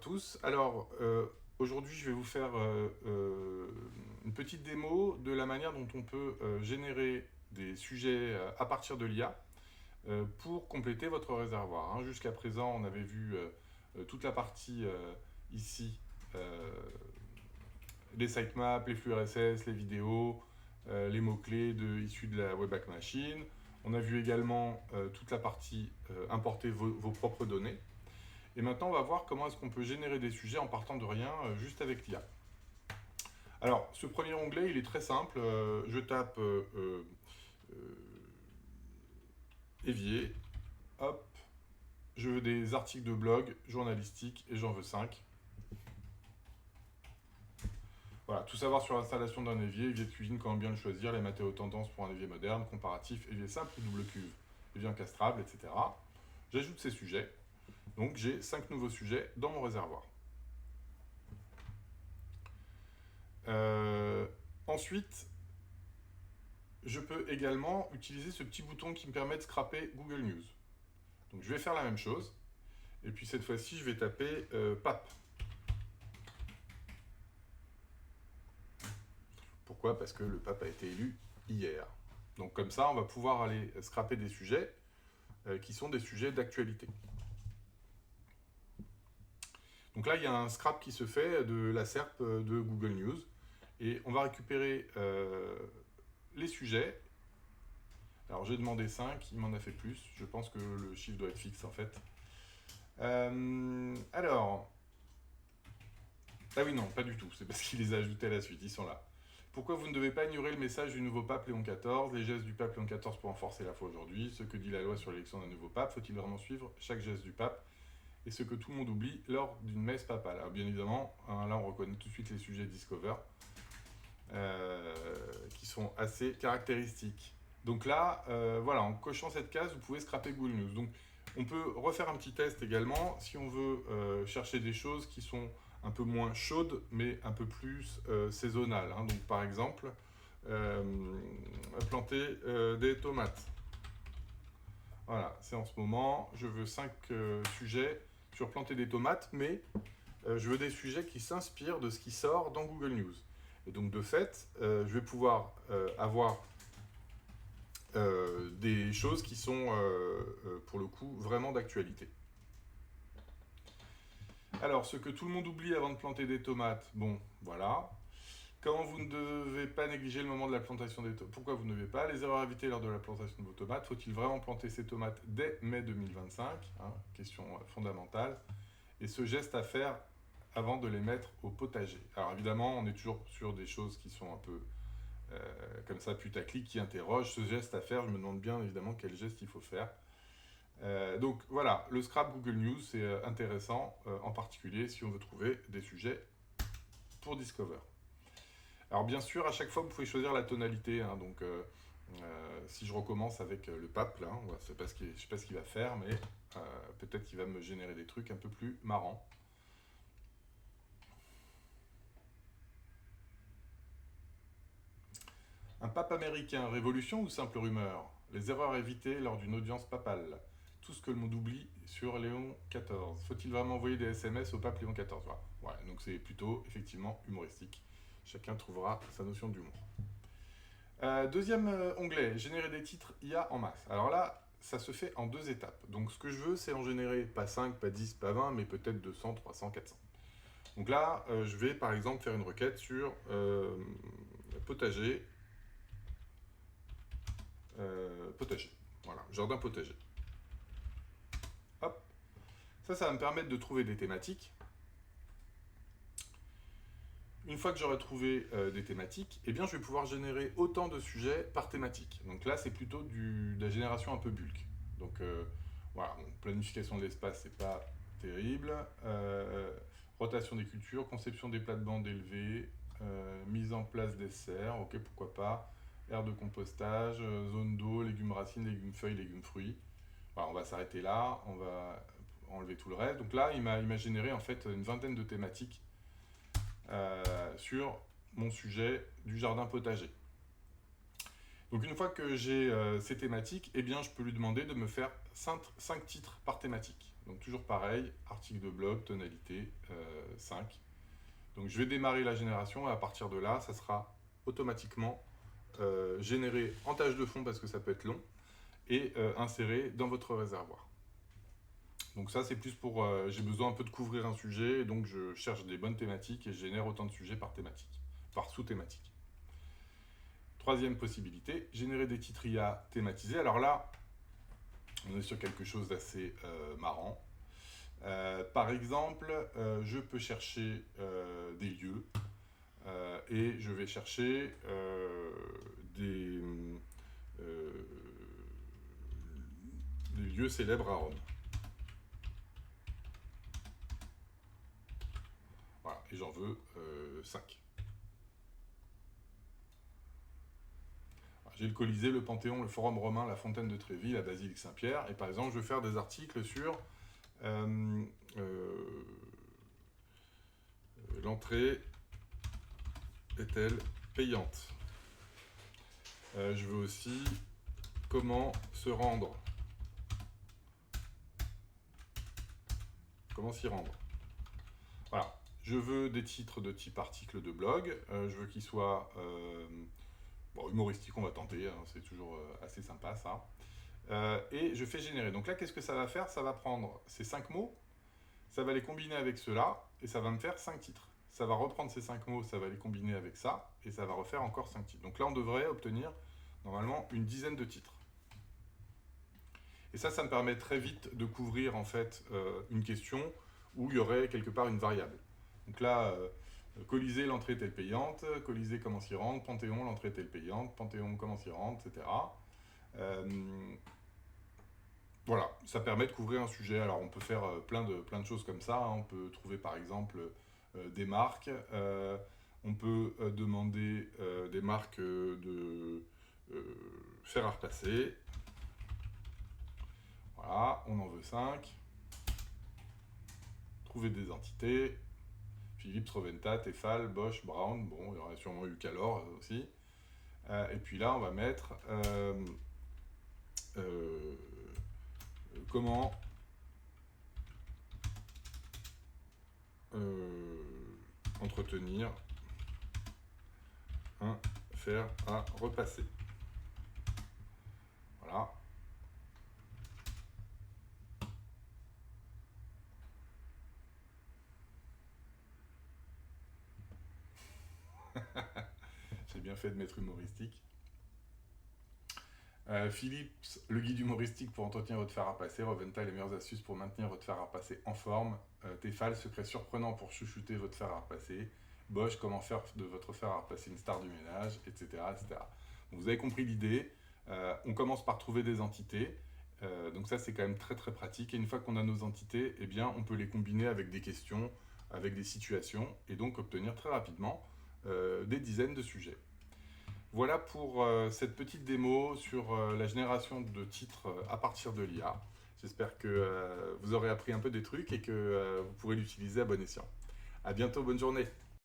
tous. Alors, aujourd'hui, je vais vous faire une petite démo de la manière dont on peut générer des sujets à partir de l'IA pour compléter votre réservoir. Hein. Jusqu'à présent, on avait vu toute la partie ici, les sitemaps, les flux RSS, les vidéos, les mots-clés issus de la Webpack Machine. On a vu également toute la partie importer vos propres données. Et maintenant, on va voir comment est-ce qu'on peut générer des sujets en partant de rien, juste avec l'IA. Alors, ce premier onglet, il est très simple. Je tape évier, hop, je veux des articles de blog journalistiques et j'en veux 5. Voilà, tout savoir sur l'installation d'un évier de cuisine, comment bien le choisir, les matériaux tendances pour un évier moderne, comparatif, évier simple ou double cuve, évier encastrable, etc. J'ajoute ces sujets. Donc j'ai 5 nouveaux sujets dans mon réservoir. Ensuite, je peux également utiliser ce petit bouton qui me permet de scraper Google News. Donc je vais faire la même chose. Et puis cette fois-ci, je vais taper PAP. Pourquoi? Parce que le PAP a été élu hier. Donc comme ça, on va pouvoir aller scraper des sujets qui sont des sujets d'actualité. Donc là, il y a un scrap qui se fait de la SERP de Google News. Et on va récupérer les sujets. Alors j'ai demandé 5, il m'en a fait plus. Je pense que le chiffre doit être fixe en fait. Alors... Ah oui, non, pas du tout. C'est parce qu'il les a ajoutés à la suite, ils sont là. Pourquoi vous ne devez pas ignorer le message du nouveau pape Léon XIV, les gestes du pape Léon XIV pour renforcer la foi aujourd'hui, ce que dit la loi sur l'élection d'un nouveau pape, faut-il vraiment suivre chaque geste du pape, et ce que tout le monde oublie lors d'une messe papale. Alors bien évidemment, hein, là on reconnaît tout de suite les sujets Discover, qui sont assez caractéristiques. Donc là, voilà, en cochant cette case, vous pouvez scraper Google News. Donc on peut refaire un petit test également, si on veut chercher des choses qui sont un peu moins chaude, mais un peu plus saisonnale. Hein. Donc par exemple, planter des tomates. Voilà, c'est en ce moment. Je veux 5 sujets sur planter des tomates, mais je veux des sujets qui s'inspirent de ce qui sort dans Google News. Et donc de fait, je vais pouvoir avoir des choses qui sont, pour le coup, vraiment d'actualité. Alors, ce que tout le monde oublie avant de planter des tomates, bon, voilà. Comment vous ne devez pas négliger le moment de la plantation des tomates? Pourquoi vous ne devez pas? Les erreurs à éviter lors de la plantation de vos tomates. Faut-il vraiment planter ces tomates dès mai 2025? Question fondamentale. Et ce geste à faire avant de les mettre au potager. Alors évidemment, on est toujours sur des choses qui sont un peu comme ça, putaclic, qui interrogent. Ce geste à faire, je me demande bien évidemment quel geste il faut faire. Donc voilà, le scrap Google News, c'est intéressant, en particulier si on veut trouver des sujets pour Discover. Alors bien sûr, à chaque fois, vous pouvez choisir la tonalité. Hein, donc si je recommence avec le pape, là, je ne sais pas ce qu'il va faire, mais peut-être qu'il va me générer des trucs un peu plus marrants. Un pape américain, révolution ou simple rumeur? Les erreurs évitées lors d'une audience papale. Tout ce que le monde oublie sur Léon XIV. Faut-il vraiment envoyer des SMS au pape Léon XIV? Voilà, donc c'est plutôt effectivement humoristique. Chacun trouvera sa notion d'humour. Deuxième onglet, générer des titres IA en masse. Alors là, ça se fait en 2 étapes. Donc ce que je veux, c'est en générer pas 5, pas 10, pas 20, mais peut-être 200, 300, 400. Donc là, je vais par exemple faire une requête sur potager. Potager. Voilà, jardin potager. Hop. Ça va me permettre de trouver des thématiques. Une fois que j'aurai trouvé des thématiques, eh bien, je vais pouvoir générer autant de sujets par thématique. Donc là, c'est plutôt de la génération un peu bulk. Donc voilà, bon, planification de l'espace, c'est pas terrible. Rotation des cultures, conception des plates-bandes élevées, mise en place des serres, ok, pourquoi pas. Aire de compostage, zone d'eau, légumes racines, légumes feuilles, légumes fruits. Voilà, on va s'arrêter là, on va enlever tout le reste. Donc là, il m'a généré en fait une vingtaine de thématiques sur mon sujet du jardin potager. Donc une fois que j'ai ces thématiques, eh bien je peux lui demander de me faire 5 titres par thématique. Donc toujours pareil, article de blog, tonalité, 5. Donc je vais démarrer la génération et à partir de là, ça sera automatiquement généré en tâche de fond parce que ça peut être long et inséré dans votre réservoir. Donc ça c'est plus pour, j'ai besoin un peu de couvrir un sujet, et donc je cherche des bonnes thématiques et je génère autant de sujets par thématique, par sous-thématique. Troisième possibilité, générer des titres IA thématisés. Alors là, on est sur quelque chose d'assez marrant. Par exemple, je peux chercher des lieux et je vais chercher des lieux célèbres à Rome. Voilà, et j'en veux 5. J'ai le Colisée, le Panthéon, le Forum romain, la Fontaine de Trévis, la Basilique Saint-Pierre. Et par exemple, je vais faire des articles sur l'entrée est-elle payante. Je veux aussi comment se rendre. Comment s'y rendre. Voilà. Je veux des titres de type article de blog. Je veux qu'ils soient humoristiques, on va tenter. Hein, c'est toujours assez sympa ça. Et je fais générer. Donc là, qu'est-ce que ça va faire? Ça va prendre ces 5 mots, ça va les combiner avec ceux-là, et ça va me faire 5 titres. Ça va reprendre ces 5 mots, ça va les combiner avec ça, et ça va refaire encore 5 titres. Donc là, on devrait obtenir, normalement, une dizaine de titres. Et ça me permet très vite de couvrir, en fait, une question où il y aurait quelque part une variable. Donc là, Colisée, l'entrée est-elle payante? Colisée, comment s'y rendre? Panthéon, l'entrée est-elle payante? Panthéon, comment s'y rendre? Etc. Voilà, ça permet de couvrir un sujet. Alors on peut faire plein de choses comme ça. Hein. On peut trouver par exemple des marques. On peut demander des marques de fer à repasser. Voilà, on en veut 5. Trouver des entités. Philips, Roventat, Tefal, Bosch, Brown. Bon, il y aurait sûrement eu Calor aussi. Et puis là, on va mettre comment entretenir un fer à repasser. Voilà. J'ai bien fait de mettre humoristique. Philips, le guide humoristique pour entretenir votre fer à repasser. Rovental, les meilleures astuces pour maintenir votre fer à repasser en forme. Tefal, secret surprenant pour chouchouter votre fer à repasser. Bosch, comment faire de votre fer à repasser une star du ménage, etc. etc. Donc, vous avez compris l'idée. On commence par trouver des entités. Donc ça, c'est quand même très très pratique. Et une fois qu'on a nos entités, eh bien, on peut les combiner avec des questions, avec des situations, et donc obtenir très rapidement des dizaines de sujets. Voilà pour cette petite démo sur la génération de titres à partir de l'IA. J'espère que vous aurez appris un peu des trucs et que vous pourrez l'utiliser à bon escient. À bientôt, bonne journée.